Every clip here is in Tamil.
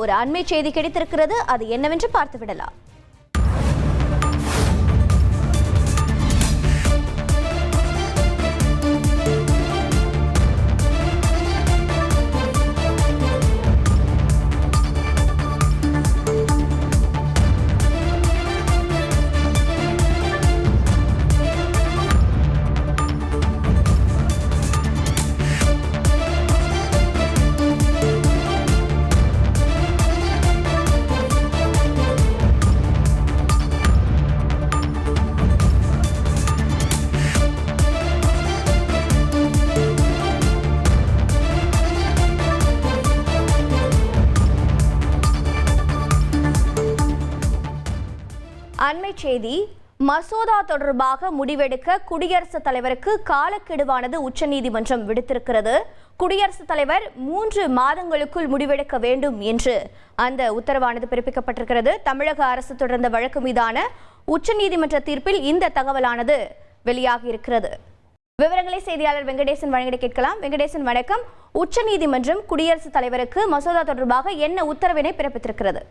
ஒரு அண்மை செய்தி கிடைத்திருக்கிறது, அது என்னவென்று பார்த்து விடலாம். அண்மை செய்தி. மசோதா தொடர்பாக முடிவெடுக்க குடியரசுத் தலைவருக்கு காலக்கெடுவானது உச்சநீதிமன்றம் விடுத்திருக்கிறது. குடியரசுத் தலைவர் 3 மாதங்களுக்குள் முடிவெடுக்க வேண்டும் என்று அந்த உத்தரவானது பிறப்பிக்கப்பட்டிருக்கிறது. தமிழக அரசு தொடர்ந்த வழக்கு மீதான உச்சநீதிமன்ற தீர்ப்பில் இந்த தகவலானது வெளியாகி இருக்கிறது. விவரங்களை செய்தியாளர் வெங்கடேசன் வழங்கிட கேட்கலாம். வெங்கடேசன் வணக்கம். உச்சநீதிமன்றம் குடியரசுத் தலைவருக்கு மசோதா தொடர்பாக என்ன உத்தரவினை பிறப்பித்திருக்கிறது?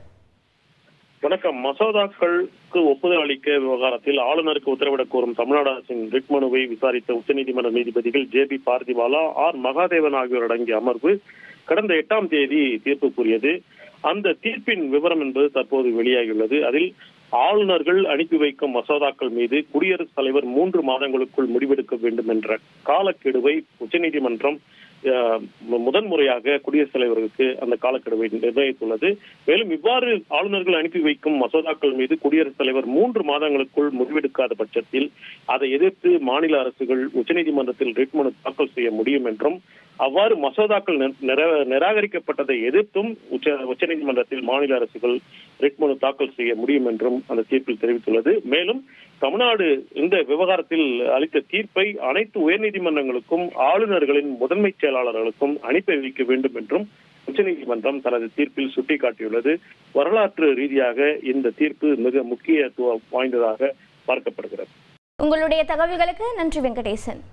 வணக்கம். மசோதாக்களுக்கு ஒப்புதல் அளிக்க விவகாரத்தில் ஆளுநருக்கு உத்தரவிடக் கோரும் தமிழ்நாடு அரசின் ரிட் மனுவை விசாரித்த உச்சநீதிமன்ற நீதிபதிகள் ஜே.பி. பார்த்திபாலா, ஆர். மகாதேவன் ஆகியோர் அடங்கிய அமர்வு கடந்த 8ஆம் தேதி தீர்ப்பு கூறியது. அந்த தீர்ப்பின் விவரம் என்பது தற்போது வெளியாகியுள்ளது. அதில் ஆளுநர்கள் அனுப்பி வைக்கும் மசோதாக்கள் மீது குடியரசுத் தலைவர் 3 மாதங்களுக்குள் முடிவெடுக்க வேண்டும் என்ற காலக்கெடுவை உச்சநீதிமன்றம் முதன்முறையாக குடியரசுத் தலைவருக்கு அந்த காலக்கெடுவை நிர்ணயித்துள்ளது. மேலும் இவ்வாறு ஆளுநர்கள் அனுப்பி வைக்கும் மசோதாக்கள் மீது குடியரசுத் தலைவர் 3 மாதங்களுக்குள் முடிவெடுக்காத பட்சத்தில் அதை எதிர்த்து மாநில அரசுகள் உச்சநீதிமன்றத்தில் ரிட் மனு தாக்கல் செய்ய முடியும் என்றும், அவ்வாறு மசோதாக்கள் நிராகரிக்கப்பட்டதை எதிர்த்தும் உச்சநீதிமன்றத்தில் மாநில அரசுகள் ரிட் மனு தாக்கல் செய்ய முடியும் என்றும் அந்த தீர்ப்பில் தெரிவித்துள்ளது. மேலும் தமிழ்நாடு இந்த விவகாரத்தில் அளித்த தீர்ப்பை அனைத்து உயர்நீதிமன்றங்களுக்கும் ஆளுநர்களின் முதன்மை செயலாளர்களுக்கும் அனுப்பி வைக்க வேண்டும் என்றும் உச்சநீதிமன்றம் தனது தீர்ப்பில் சுட்டிக்காட்டியுள்ளது. வரலாற்று ரீதியாக இந்த தீர்ப்பு மிக முக்கியத்துவம் வாய்ந்ததாக பார்க்கப்படுகிறது. உங்களுடைய தகவல்களுக்கு நன்றி வெங்கடேசன்.